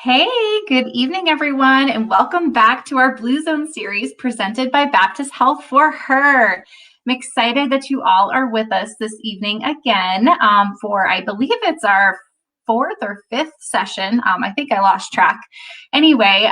Hey, good evening, everyone, and welcome back to our Blue Zone series presented by Baptist Health for Her. I'm excited that you all are with us this evening again for, I believe it's our fourth or fifth session. I think I lost track. Anyway,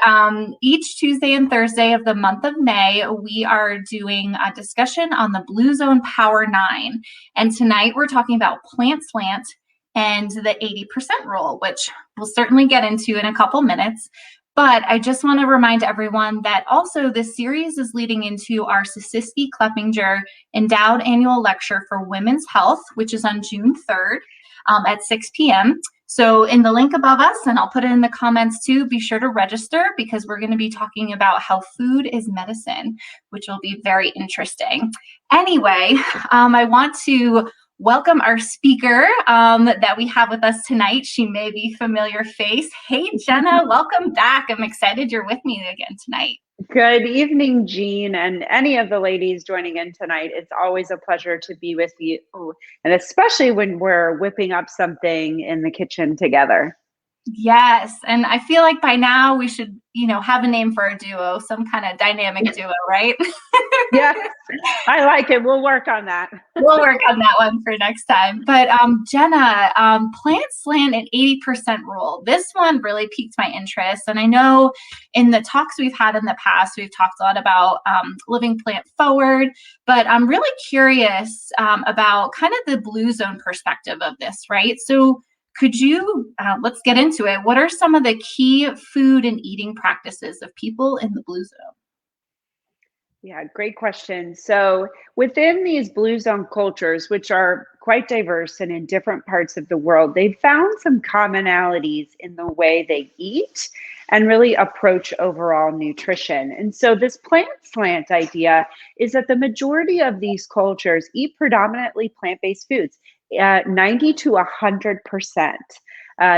each Tuesday and Thursday of the month of May, we are doing a discussion on the Blue Zone Power 9. And tonight we're talking about Plant Slant and the 80% rule, which we'll certainly get into in a couple minutes. But I just want to remind everyone that also this series is leading into our Sisiski Kleppinger Endowed Annual Lecture for Women's Health, which is on June 3rd at 6 p.m. So in the link above us, and I'll put it in the comments too, be sure to register because we're going to be talking about how food is medicine, which will be very interesting. Anyway, I want to welcome our speaker that we have with us tonight. She may be a familiar face. Hey, Jenna, welcome back. I'm excited you're with me again tonight. Good evening, Jean, and any of the ladies joining in tonight. It's always a pleasure to be with you, and especially when we're whipping up something in the kitchen together. Yes, and I feel like by now we should, have a name for a duo, some kind of dynamic duo, right? Yes, I like it. We'll work on that. We'll work on that one for next time. But Jenna, Plant Slant and 80% rule. This one really piqued my interest. And I know in the talks we've had in the past, we've talked a lot about living plant forward, but I'm really curious about kind of the Blue Zone perspective of this, right? So could you, let's get into it. What are some of the key food and eating practices of people in the Blue Zone? Yeah, great question. So within these Blue Zone cultures, which are quite diverse and in different parts of the world, they've found some commonalities in the way they eat and really approach overall nutrition. And so this plant slant idea is that the majority of these cultures eat predominantly plant-based foods, 90 to 100%,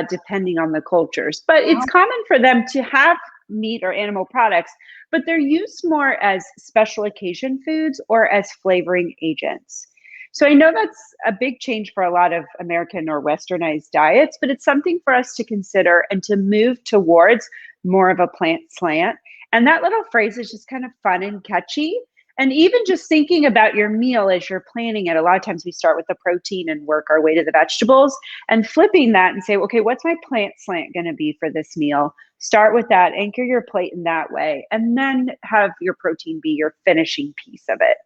depending on the cultures. But it's common for them to have meat or animal products, but they're used more as special occasion foods or as flavoring agents. So I know that's a big change for a lot of American or Westernized diets, but it's something for us to consider and to move towards more of a plant slant. And that little phrase is just kind of fun and catchy. And even just thinking about your meal as you're planning it, a lot of times we start with the protein and work our way to the vegetables, and flipping that and say, okay, what's my plant slant going to be for this meal? Start with that, anchor your plate in that way, and then have your protein be your finishing piece of it.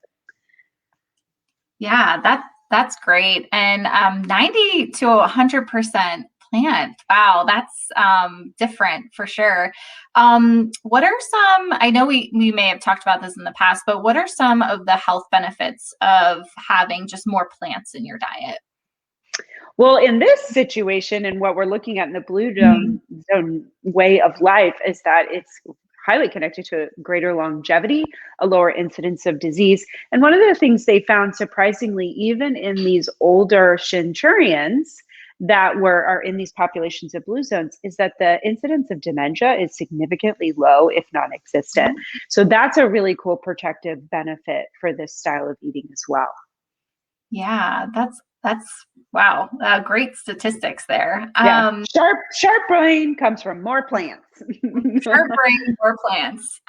Yeah, that's great. And 90 to 100% plant. Wow, that's different for sure. What are some, I know we may have talked about this in the past, but what are some of the health benefits of having just more plants in your diet? Well, in this situation, and what we're looking at in the Blue Zone way of life, is that it's highly connected to greater longevity, a lower incidence of disease. And one of the things they found, surprisingly, even in these older centurions that are in these populations of Blue Zones, is that the incidence of dementia is significantly low, if non-existent. So that's a really cool protective benefit for this style of eating as well. Yeah, that's wow, great statistics there. Yeah, sharp brain comes from more plants. Sharp brain, more plants.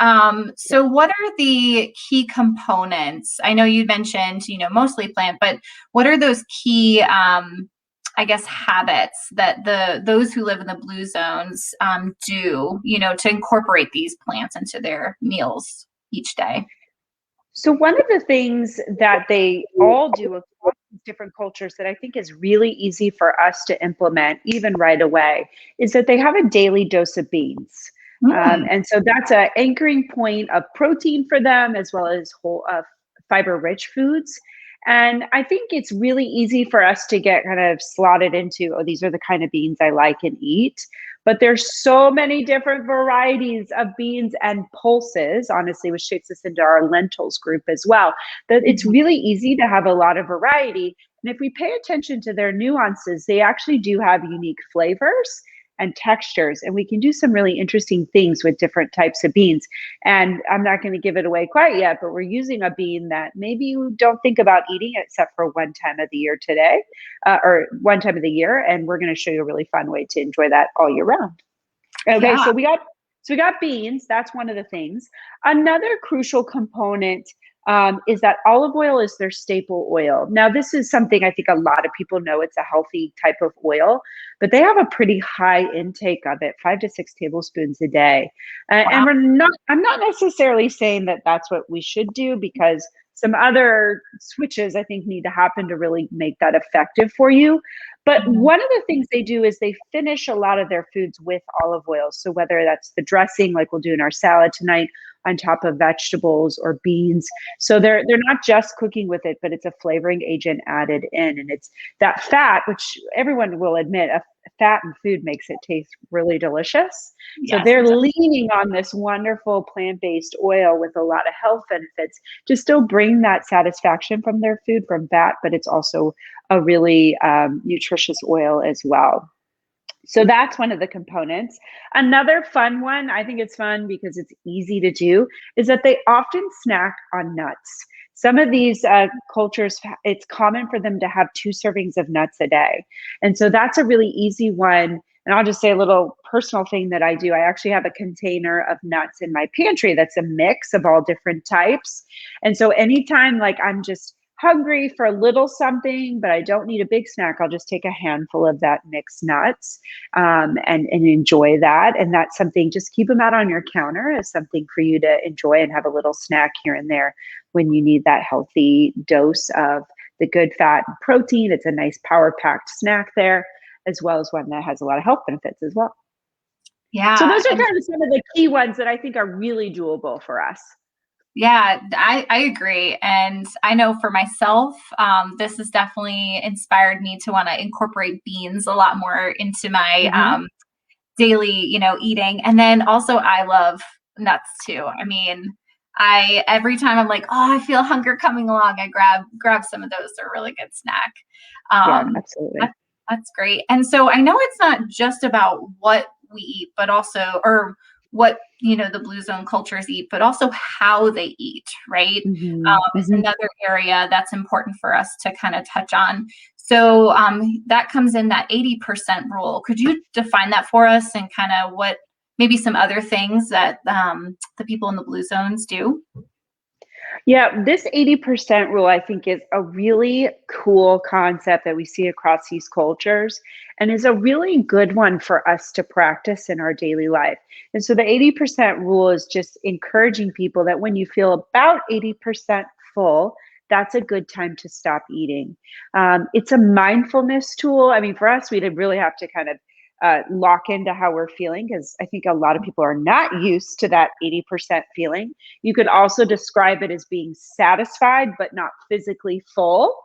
So what are the key components? I know you mentioned, mostly plant, but what are those key, I guess, habits that those who live in the Blue Zones do, to incorporate these plants into their meals each day? So one of the things that they all do across different cultures that I think is really easy for us to implement even right away is that they have a daily dose of beans. And so that's an anchoring point of protein for them, as well as whole fiber rich foods. And I think it's really easy for us to get kind of slotted into, oh, these are the kind of beans I like and eat. But there's so many different varieties of beans and pulses, honestly, which shapes us into our lentils group as well, that it's really easy to have a lot of variety. And if we pay attention to their nuances, they actually do have unique flavors and textures, and we can do some really interesting things with different types of beans. And I'm not going to give it away quite yet, but we're using a bean that maybe you don't think about eating except for one time of the year today, or one time of the year. And we're going to show you a really fun way to enjoy that all year round. Okay, Yeah. so we got beans. That's one of the things. Another crucial component is that olive oil is their staple oil. Now, this is something I think a lot of people know. It's a healthy type of oil, but they have a pretty high intake of it, 5 to 6 tablespoons a day. And Wow. I'm not necessarily saying that that's what we should do, because some other switches I think need to happen to really make that effective for you. But Mhm. one of the things they do is they finish a lot of their foods with olive oil. So whether that's the dressing, like we'll do in our salad tonight, on top of vegetables or beans. So they're not just cooking with it, but it's a flavoring agent added in. And it's that fat, which everyone will admit, a fat in food makes it taste really delicious. So Yes, they're it does. leaning on this wonderful plant-based oil with a lot of health benefits to still bring that satisfaction from their food from fat, but it's also a really nutritious oil as well. So that's one of the components. Another fun one, I think it's fun because it's easy to do, is that they often snack on nuts. Some of these cultures, it's common for them to have 2 servings of nuts a day. And so that's a really easy one. And I'll just say a little personal thing that I do. I actually have a container of nuts in my pantry that's a mix of all different types. And so anytime like I'm just hungry for a little something, but I don't need a big snack, I'll just take a handful of that mixed nuts and enjoy that. And that's something, just keep them out on your counter as something for you to enjoy and have a little snack here and there when you need that healthy dose of the good fat and protein. It's a nice power packed snack there, as well as one that has a lot of health benefits as well. So Yeah. those are kind of some of the key ones that I think are really doable for us. Yeah, I agree. And I know for myself, this has definitely inspired me to want to incorporate beans a lot more into my Hmm. daily, eating. And then also I love nuts too. I mean, I every time I'm like, oh, I feel hunger coming along, I grab some of those. They're a really good snack. Yeah, Um, absolutely. that, that's great. And so I know it's not just about what we eat, but also, or what the blue zone cultures eat, but also how they eat, right? Hmm. Is Hmm. another area that's important for us to kind of touch on. So that comes in that 80% rule. Could you define that for us and kind of what maybe some other things that the people in the blue zones do? Yeah, this 80% rule, I think, is a really cool concept that we see across these cultures and is a really good one for us to practice in our daily life. And so the 80% rule is just encouraging people that when you feel about 80% full, that's a good time to stop eating. It's a mindfulness tool. I mean, for us, we'd really have to kind of lock into how we're feeling, because I think a lot of people are not used to that 80% feeling. You could also describe it as being satisfied, but not physically full.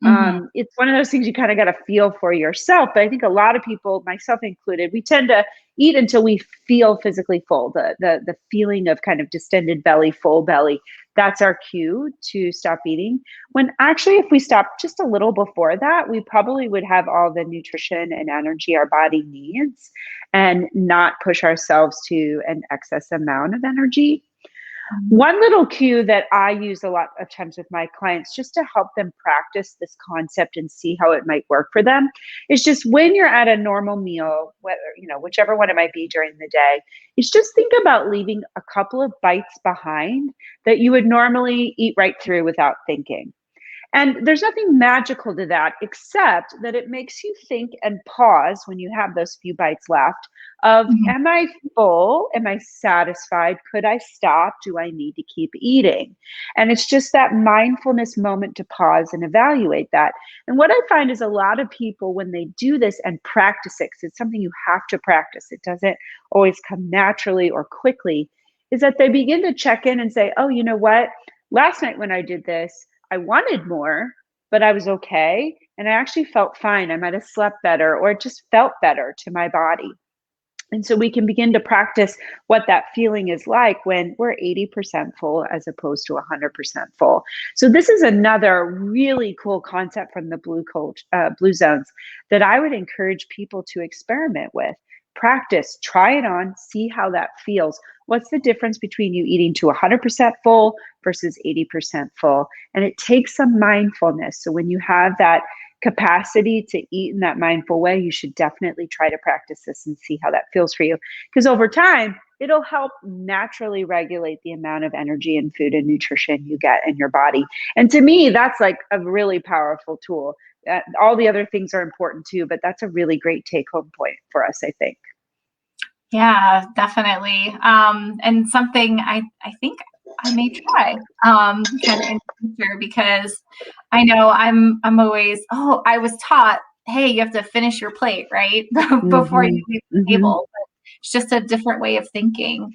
Hmm. It's one of those things you kind of got to feel for yourself. But I think a lot of people, myself included, we tend to eat until we feel physically full. The feeling of kind of distended belly, full belly. That's our cue to stop eating. When actually, if we stop just a little before that, we probably would have all the nutrition and energy our body needs, and not push ourselves to an excess amount of energy. One little cue that I use a lot of times with my clients, just to help them practice this concept and see how it might work for them, is just when you're at a normal meal, whether, whichever one it might be during the day, is just think about leaving a couple of bites behind that you would normally eat right through without thinking. And there's nothing magical to that, except that it makes you think and pause when you have those few bites left of, Hmm. am I full? Am I satisfied? Could I stop? Do I need to keep eating? And it's just that mindfulness moment to pause and evaluate that. And what I find is a lot of people, when they do this and practice it, because it's something you have to practice, it doesn't always come naturally or quickly, is that they begin to check in and say, oh, you know what? Last night when I did this, I wanted more, but I was okay. And I actually felt fine. I might have slept better, or it just felt better to my body. And so we can begin to practice what that feeling is like when we're 80% full as opposed to 100% full. So this is another really cool concept from the blue zones that I would encourage people to experiment with. Practice, try it on, see how that feels. What's the difference between you eating to 100% full versus 80% full? And it takes some mindfulness. So when you have that capacity to eat in that mindful way, you should definitely try to practice this and see how that feels for you. Because over time, it'll help naturally regulate the amount of energy and food and nutrition you get in your body. And to me, that's like a really powerful tool. All the other things are important too, but that's a really great take home point for us, I think. Yeah, definitely. And something I think I may try kind of in the future, because I know I'm always, oh, I was taught, hey, you have to finish your plate, right? Before you Mm-hmm. leave the Mm-hmm. table. But it's just a different way of thinking.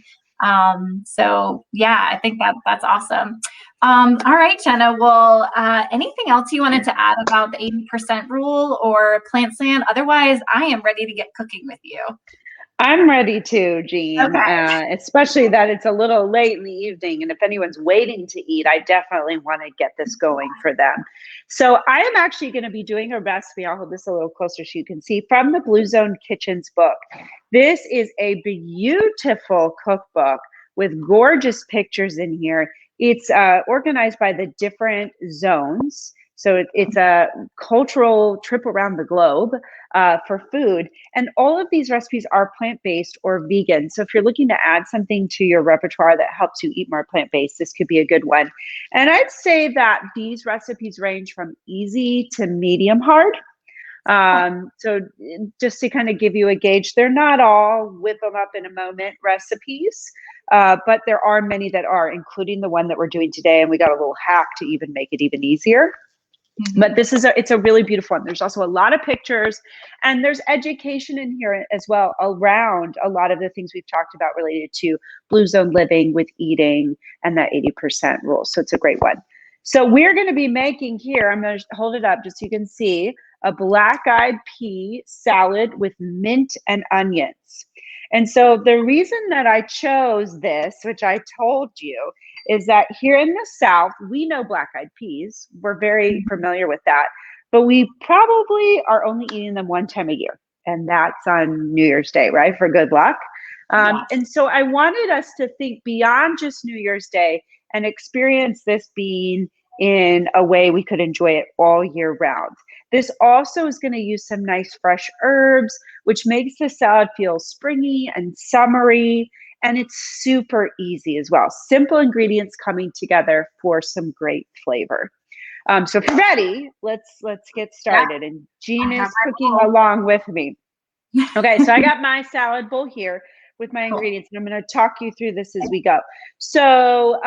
So yeah, I think that's awesome. All right, Jenna. Well, anything else you wanted to add about the 80% rule or plant slant? Otherwise, I am ready to get cooking with you. I'm ready to, Jean, Okay. especially that it's a little late in the evening. And if anyone's waiting to eat, I definitely want to get this going for them. So I am actually going to be doing a recipe. I'll hold this a little closer so you can see, from the Blue Zone Kitchens book. This is a beautiful cookbook with gorgeous pictures in here. It's organized by the different zones. So it's a cultural trip around the globe for food. And all of these recipes are plant-based or vegan. So if you're looking to add something to your repertoire that helps you eat more plant-based, this could be a good one. And I'd say that these recipes range from easy to medium hard. So just to kind of give you a gauge, they're not all whip them up in a moment recipes, but there are many that are, including the one that we're doing today. And we got a little hack to even make it even easier. But this is it's a really beautiful one. There's also a lot of pictures, and there's education in here as well around a lot of the things we've talked about related to Blue Zone living with eating and that 80% rule. So it's a great one. So we're going to be making here, I'm going to hold it up just so you can see, a black-eyed pea salad with mint and onions. And so the reason that I chose this, which I told you, is that here in the South, we know black-eyed peas. We're very familiar with that, but we probably are only eating them one time a year, and that's on New Year's Day, right? For good luck. Yes. And so I wanted us to think beyond just New Year's Day and experience this bean in a way we could enjoy it all year round. This also is going to use some nice fresh herbs, which makes the salad feel springy and summery. And it's super easy as well. Simple ingredients coming together for some great flavor. So if you're ready, let's get started. And Jean is cooking along with me. Okay, so I got my salad bowl here with my ingredients, and I'm going to talk you through this as we go. So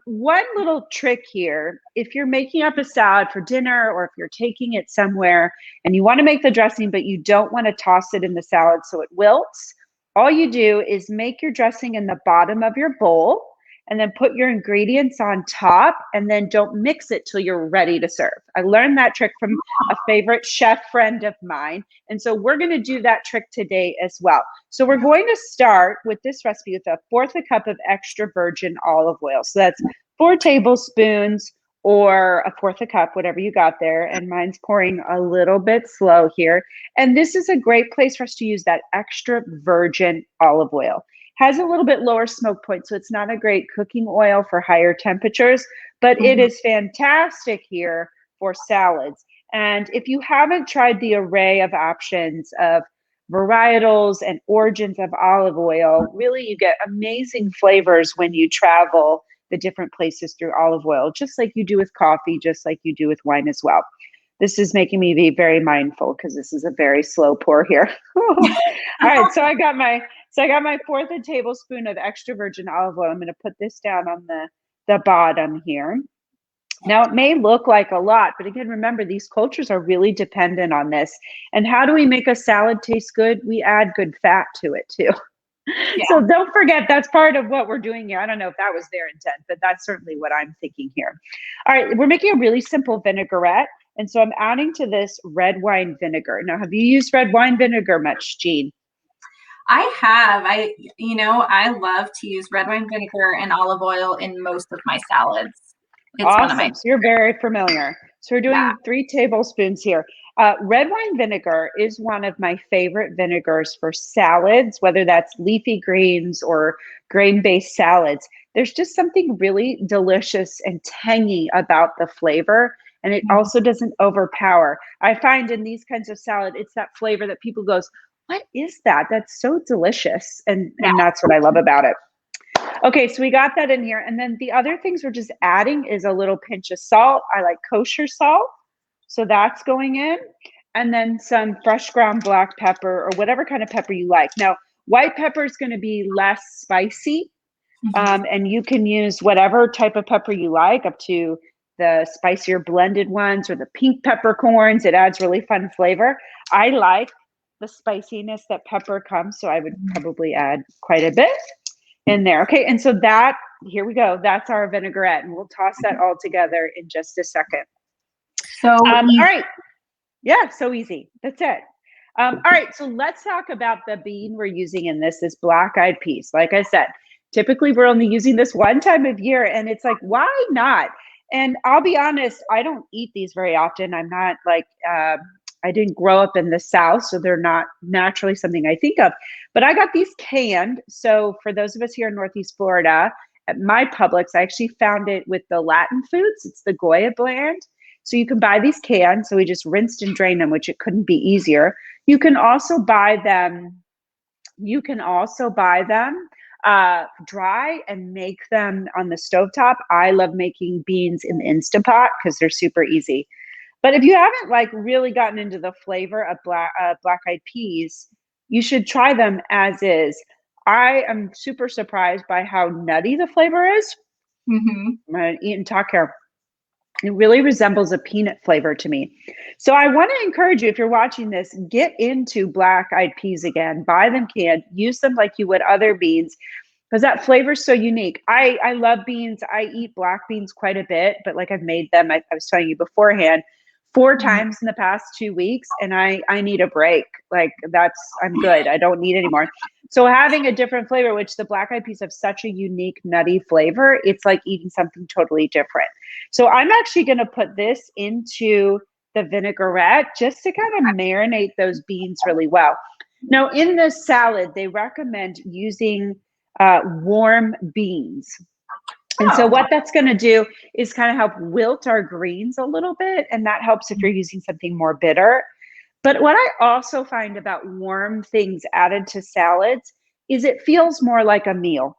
one little trick here, if you're making up a salad for dinner, or if you're taking it somewhere and you want to make the dressing, but you don't want to toss it in the salad so it wilts, all you do is make your dressing in the bottom of your bowl, and then put your ingredients on top, and then don't mix it till you're ready to serve. I learned that trick from a favorite chef friend of mine. And so we're going to do that trick today as well. So we're going to start with this recipe with 1/4 cup of extra virgin olive oil. So that's 4 tablespoons or 1/4 cup, whatever you got there. And mine's pouring a little bit slow here. And this is a great place for us to use that extra virgin olive oil. Has a little bit lower smoke point, so it's not a great cooking oil for higher temperatures, but it is fantastic here for salads. And if you haven't tried the array of options of varietals and origins of olive oil, really you get amazing flavors when you travel the different places through olive oil, just like you do with coffee, just like you do with wine as well. This is making me be very mindful because this is a very slow pour here. All right, so I got my 1/4 tablespoon of extra virgin olive oil. I'm going to put this down on the bottom here. Now, it may look like a lot, but again, remember, these cultures are really dependent on this. And how do we make a salad taste good? We add good fat to it too. Yeah. So don't forget, that's part of what we're doing here. I don't know if that was their intent, but that's certainly what I'm thinking here. All right, we're making a really simple vinaigrette. And so I'm adding to this red wine vinegar. Now, have you used red wine vinegar much, Jean? I have. I love to use red wine vinegar and olive oil in most of my salads. It's awesome. One of my So you're very familiar. So we're doing 3 tablespoons here. Red wine vinegar is one of my favorite vinegars for salads, whether that's leafy greens or grain-based salads. There's just something really delicious and tangy about the flavor. and it also doesn't overpower. I find in these kinds of salad, it's that flavor that people goes, what is that? That's so delicious. And that's what I love about it. Okay, so we got that in here. And then the other things we're just adding is a little pinch of salt. I like kosher salt, so that's going in. And then some fresh ground black pepper or whatever kind of pepper you like. Now, white pepper is going to be less spicy, and you can use whatever type of pepper you like, up to the spicier blended ones or the pink peppercorns. It adds really fun flavor. I like the spiciness that pepper comes, so I would probably add quite a bit in there. Okay, and so that, here we go. That's our vinaigrette, and we'll toss that all together in just a second. So all right. Yeah, so easy. That's it. All right, so let's talk about the bean we're using in this black-eyed peas. Like I said, typically we're only using this one time of year, and it's like, why not? And I'll be honest, I don't eat these very often. I'm not like, I didn't grow up in the South, so they're not naturally something I think of. But I got these canned. So for those of us here in Northeast Florida, at my Publix, I actually found it with the Latin Foods. It's the Goya brand. So you can buy these canned. So we just rinsed and drained them, which it couldn't be easier. You can also buy them. Dry and make them on the stovetop. I love making beans in the Instant Pot because they're super easy. But if you haven't like really gotten into the flavor of black-eyed peas, you should try them as is. I am super surprised by how nutty the flavor is. I'm gonna eat and talk here. It really resembles a peanut flavor to me. So I want to encourage you, if you're watching this, get into black-eyed peas again. Buy them canned. Use them like you would other beans, because that flavor is so unique. I love beans. I eat black beans quite a bit, but like I've made them, I was telling you beforehand, 4 times in the past 2 weeks, and I need a break. Like I'm good. I don't need any more. So having a different flavor, which the black-eyed peas have such a unique nutty flavor, it's like eating something totally different. So I'm actually going to put this into the vinaigrette just to kind of marinate those beans really well. Now in this salad, they recommend using warm beans. And so what that's going to do is kind of help wilt our greens a little bit. And that helps if you're using something more bitter. But what I also find about warm things added to salads is it feels more like a meal.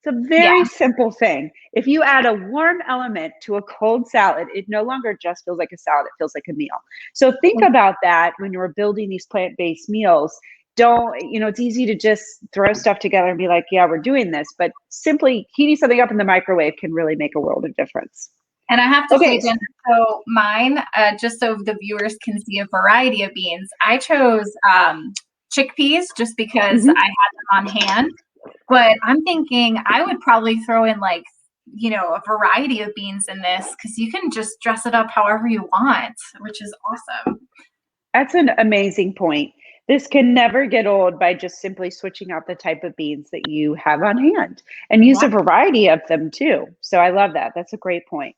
It's a very simple thing. If you add a warm element to a cold salad, it no longer just feels like a salad. It feels like a meal. So think about that when you're building these plant-based meals. It's easy to just throw stuff together and be like, yeah, we're doing this. But simply heating something up in the microwave can really make a world of difference. And I have to say, Jenna, so mine, just so the viewers can see a variety of beans, I chose chickpeas just because I had them on hand. But I'm thinking I would probably throw in like, a variety of beans in this, because you can just dress it up however you want, which is awesome. That's an amazing point. This can never get old by just simply switching out the type of beans that you have on hand, and use a variety of them too. So I love that. That's a great point.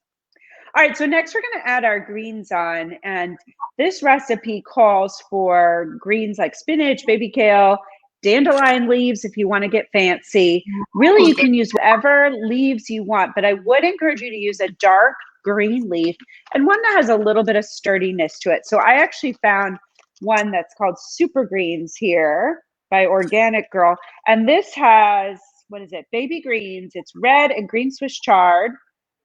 All right, so next we're going to add our greens on, and this recipe calls for greens like spinach, baby kale, dandelion leaves if you want to get fancy. Really, you can use whatever leaves you want, but I would encourage you to use a dark green leaf and one that has a little bit of sturdiness to it. So I actually found one that's called Super Greens here by Organic Girl, and this has, baby greens. It's red and green Swiss chard,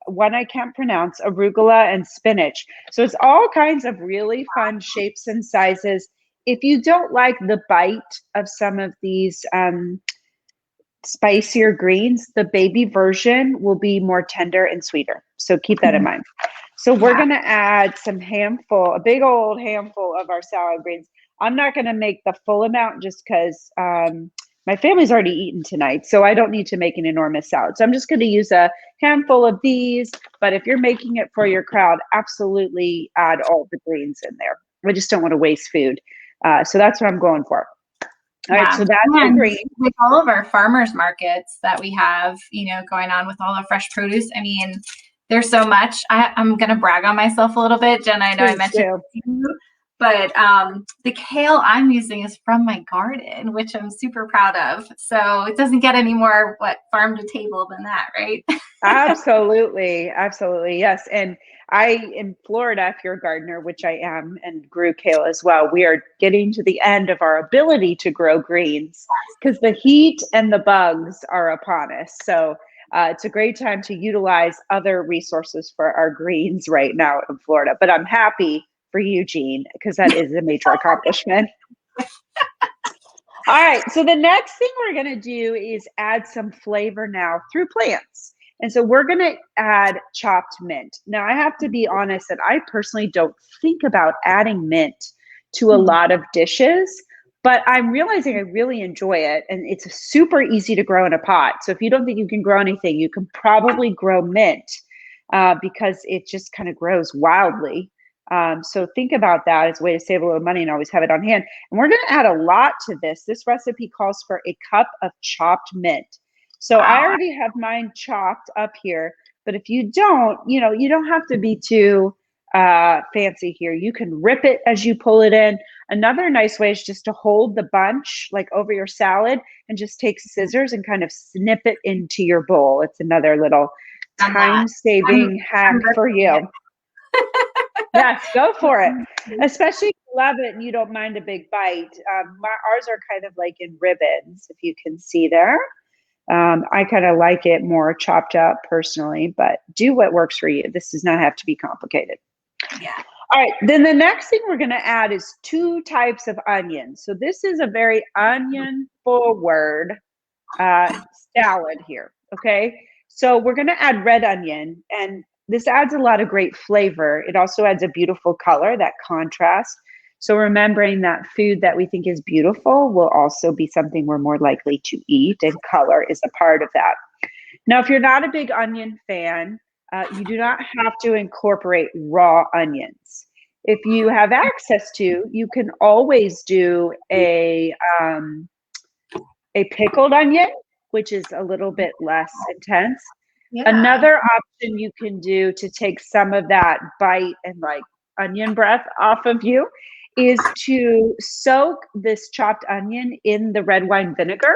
one I can't pronounce, arugula, and spinach. So it's all kinds of really fun shapes and sizes. If you don't like the bite of some of these spicier greens, the baby version will be more tender and sweeter. So keep that in mind. So we're going to add a big old handful of our salad greens. I'm not going to make the full amount just because my family's already eaten tonight, so I don't need to make an enormous salad. So I'm just going to use a handful of these, but if you're making it for your crowd, absolutely add all the greens in there. I just don't want to waste food. So that's what I'm going for. All right, so that's the green. With all of our farmers markets that we have, going on with all the fresh produce, I mean, there's so much. I'm going to brag on myself a little bit. Jen, I know I mentioned it to you, But the kale I'm using is from my garden, which I'm super proud of. So it doesn't get any more farm to table than that, right? Absolutely. Absolutely. Yes. And in Florida, if you're a gardener, which I am, and grew kale as well, we are getting to the end of our ability to grow greens because the heat and the bugs are upon us. So it's a great time to utilize other resources for our greens right now in Florida. But I'm happy for you, Jean, because that is a major accomplishment. All right. So the next thing we're going to do is add some flavor now through plants. And so we're going to add chopped mint. Now, I have to be honest that I personally don't think about adding mint to a lot of dishes, but I'm realizing I really enjoy it. And it's super easy to grow in a pot. So if you don't think you can grow anything, you can probably grow mint because it just kind of grows wildly. So think about that as a way to save a little money and always have it on hand. And we're going to add a lot to this. This recipe calls for a cup of chopped mint. So I already have mine chopped up here, but if you don't, you don't have to be too fancy here. You can rip it as you pull it in. Another nice way is just to hold the bunch like over your salad and just take scissors and kind of snip it into your bowl. It's another little time-saving hack for you. Yes, go for it. Especially if you love it and you don't mind a big bite. Ours are kind of like in ribbons, if you can see there. I kind of like it more chopped up personally, but do what works for you. This does not have to be complicated. Yeah. All right. Then the next thing we're going to add is 2 types of onions. So this is a very onion forward salad here. Okay. So we're going to add red onion, and this adds a lot of great flavor. It also adds a beautiful color, that contrast. So remembering that food that we think is beautiful will also be something we're more likely to eat, and color is a part of that. Now, if you're not a big onion fan, you do not have to incorporate raw onions. If you have access to, you can always do a pickled onion, which is a little bit less intense. Yeah. Another option you can do to take some of that bite and like onion breath off of you is to soak this chopped onion in the red wine vinegar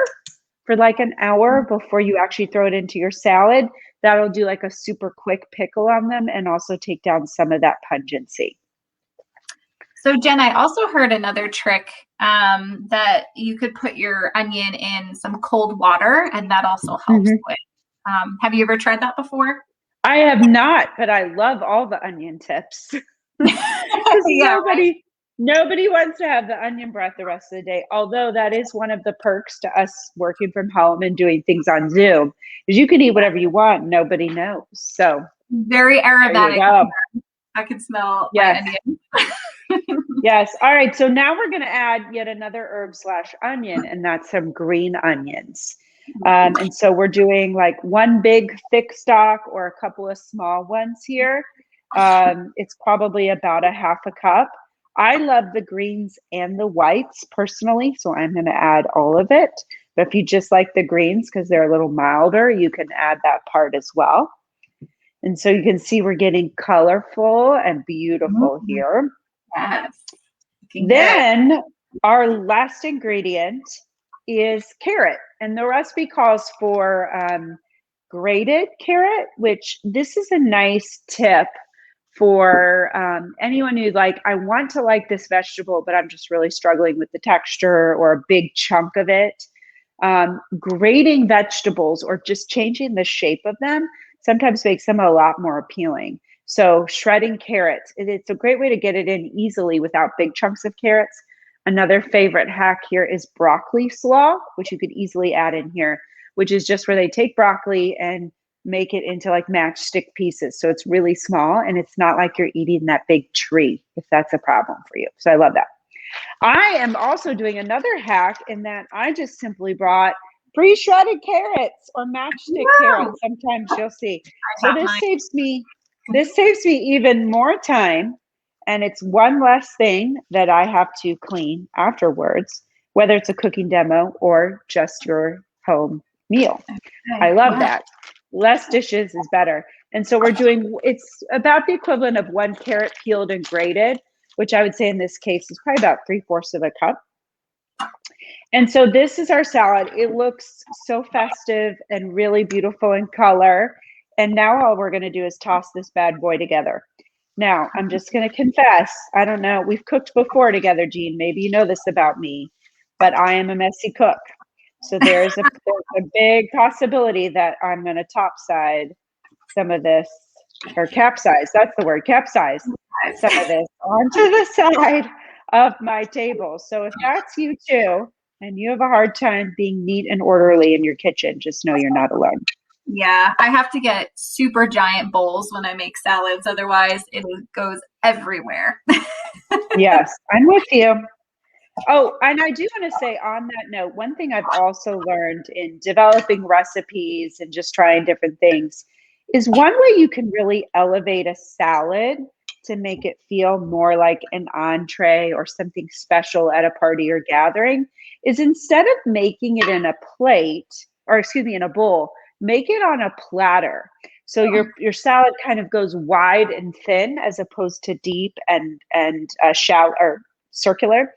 for like an hour before you actually throw it into your salad. That'll do like a super quick pickle on them and also take down some of that pungency. So Jen, I also heard another trick that you could put your onion in some cold water, and that also helps with. Have you ever tried that before? I have not, but I love all the onion tips. Yeah, nobody wants to have the onion breath the rest of the day. Although that is one of the perks to us working from home and doing things on Zoom, is you can eat whatever you want. Nobody knows. So very aromatic. I can smell my onion. Yes. All right. So now we're going to add yet another herb/onion, and that's some green onions. And so we're doing like 1 big thick stalk or a couple of small ones here. It's probably about a half a cup. I love the greens and the whites personally, so I'm going to add all of it. But if you just like the greens because they're a little milder, you can add that part as well. And so you can see we're getting colorful and beautiful here. Yes. Then our last ingredient is carrot, and the recipe calls for grated carrot, which this is a nice tip for anyone who's like, I want to like this vegetable, but I'm just really struggling with the texture or a big chunk of it. Grating vegetables or just changing the shape of them sometimes makes them a lot more appealing. So shredding carrots, it's a great way to get it in easily without big chunks of carrots. Another favorite hack here is broccoli slaw, which you could easily add in here, which is just where they take broccoli and make it into like matchstick pieces. So it's really small and it's not like you're eating that big tree, if that's a problem for you. So I love that. I am also doing another hack in that I just simply brought pre-shredded carrots or matchstick carrots. Sometimes you'll see. So this saves me even more time, and it's one less thing that I have to clean afterwards, whether it's a cooking demo or just your home meal. I love that. Less dishes is better. And so we're doing, it's about the equivalent of 1 carrot peeled and grated. which I would say in this case is probably about 3/4 of a cup. And so this is our salad. It looks so festive and really beautiful in color. And now all we're going to do is toss this bad boy together. Now, I'm just going to confess, I don't know, we've cooked before together, Jean. Maybe you know this about me, but I am a messy cook. So there's a big possibility that I'm going to topside some of this, or capsize, that's the word, capsize some of this onto the side of my table. So if that's you too, and you have a hard time being neat and orderly in your kitchen, just know you're not alone. Yeah, I have to get super giant bowls when I make salads. Otherwise, it goes everywhere. Yes, I'm with you. Oh, and I do want to say on that note, one thing I've also learned in developing recipes and just trying different things is one way you can really elevate a salad to make it feel more like an entree or something special at a party or gathering is instead of making it in a plate, or excuse me, in a bowl, make it on a platter. So your salad kind of goes wide and thin as opposed to deep and shallow or circular.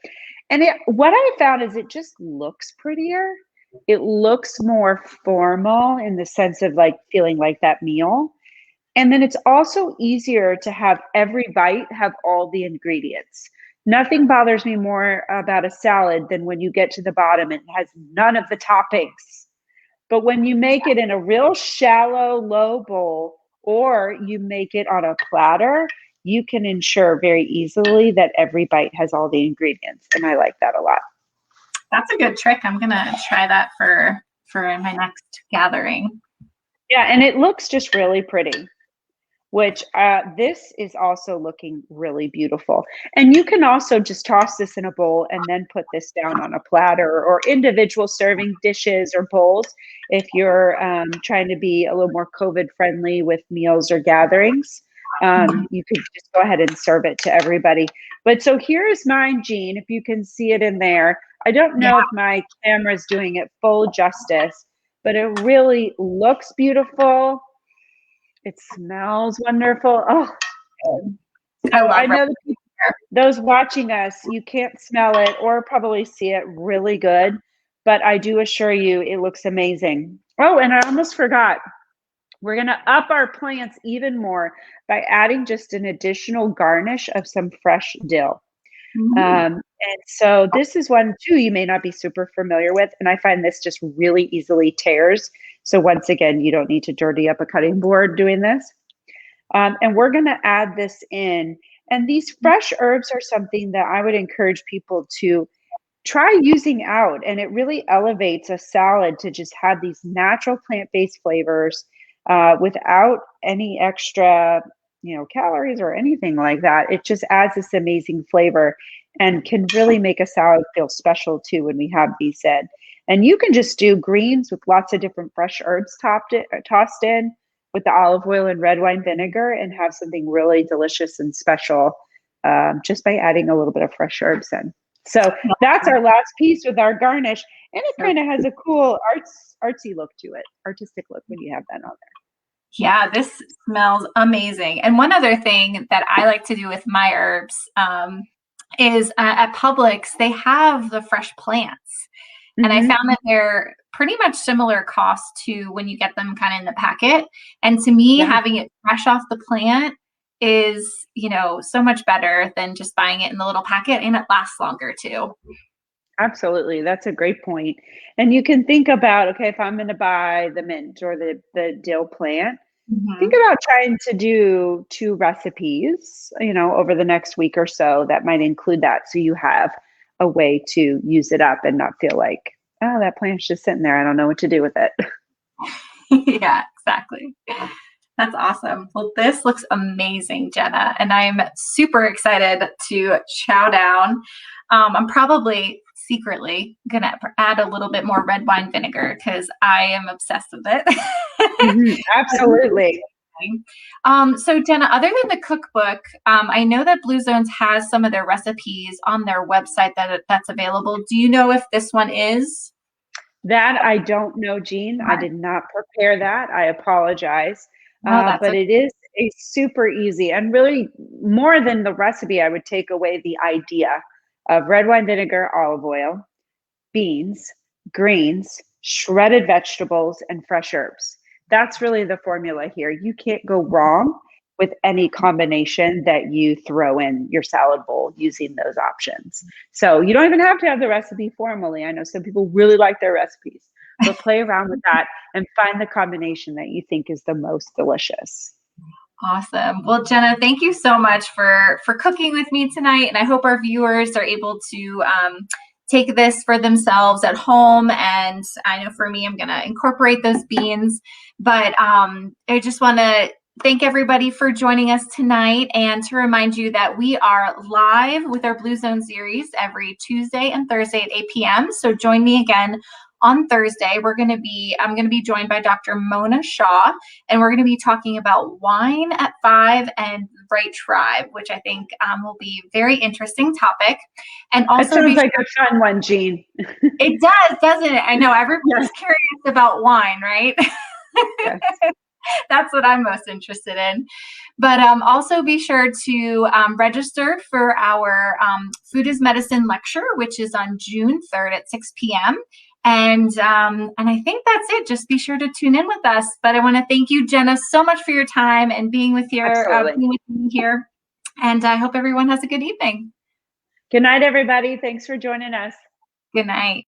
And what I found is it just looks prettier. It looks more formal in the sense of like feeling like that meal. And then it's also easier to have every bite have all the ingredients. Nothing bothers me more about a salad than when you get to the bottom and it has none of the toppings. But when you make it in a real shallow, low bowl, or you make it on a platter, you can ensure very easily that every bite has all the ingredients. And I like that a lot. That's a good trick. I'm going to try that for my next gathering. Yeah, and it looks just really pretty, which this is also looking really beautiful. And you can also just toss this in a bowl and then put this down on a platter or individual serving dishes or bowls if you're trying to be a little more COVID friendly with meals or gatherings. You could just go ahead and serve it to everybody. But so here's mine, Jean, if you can see it in there. I don't know if my camera's doing it full justice, but it really looks beautiful. It smells wonderful. Oh, I know those watching us, you can't smell it or probably see it really good, but I do assure you it looks amazing. Oh, and I almost forgot. We're going to up our plants even more by adding just an additional garnish of some fresh dill. And so this is one too you may not be super familiar with, and I find this just really easily tears. So once again, you don't need to dirty up a cutting board doing this. And we're going to add this in. And these fresh herbs are something that I would encourage people to try using out. And it really elevates a salad to just have these natural plant-based flavors without any extra, calories or anything like that. It just adds this amazing flavor and can really make a salad feel special too when we have these in. And you can just do greens with lots of different fresh herbs tossed in with the olive oil and red wine vinegar and have something really delicious and special just by adding a little bit of fresh herbs in. So that's our last piece with our garnish. And it kind of has a cool artsy look to it, artistic look when you have that on there. Yeah, this smells amazing. And one other thing that I like to do with my herbs is at Publix, they have the fresh plants. And I found that they're pretty much similar cost to when you get them kind of in the packet. And to me, having it fresh off the plant is, so much better than just buying it in the little packet, and it lasts longer too. Absolutely. That's a great point. And you can think about, okay, if I'm going to buy the mint or the dill plant, think about trying to do 2 recipes, over the next week or so that might include that. So you have a way to use it up and not feel like, oh, that plant's just sitting there. I don't know what to do with it. Yeah, exactly. That's awesome. Well, this looks amazing, Jenna, and I'm super excited to chow down. I'm probably secretly going to add a little bit more red wine vinegar because I am obsessed with it. Absolutely. So Jenna, other than the cookbook, I know that Blue Zones has some of their recipes on their website that's available. Do you know if this one is? That I don't know, Jean. I did not prepare that. I apologize. No, But it is a super easy, and really more than the recipe, I would take away the idea of red wine vinegar, olive oil, beans, greens, shredded vegetables, and fresh herbs. That's really the formula here. You can't go wrong with any combination that you throw in your salad bowl using those options. So you don't even have to have the recipe formally. I know some people really like their recipes, but play around with that and find the combination that you think is the most delicious. Awesome. Well, Jenna, thank you so much for cooking with me tonight, and I hope our viewers are able to take this for themselves at home. And I know for me, I'm going to incorporate those beans. But I just want to thank everybody for joining us tonight, and to remind you that we are live with our Blue Zone series every Tuesday and Thursday at 8 p.m. So join me again on Thursday. I'm going to be joined by Dr. Mona Shaw, and we're going to be talking about wine at 5 and right tribe, which I think will be a very interesting topic. And also, that sounds like a fun one, Jean. It does, doesn't it? I know everybody's curious about wine, right? Yes. That's what I'm most interested in. But also be sure to register for our Food is Medicine lecture, which is on June 3rd at 6 p.m. And I think that's it. Just be sure to tune in with us. But I want to thank you, Jenna, so much for your time and being with me here. And I hope everyone has a good evening. Good night, everybody. Thanks for joining us. Good night.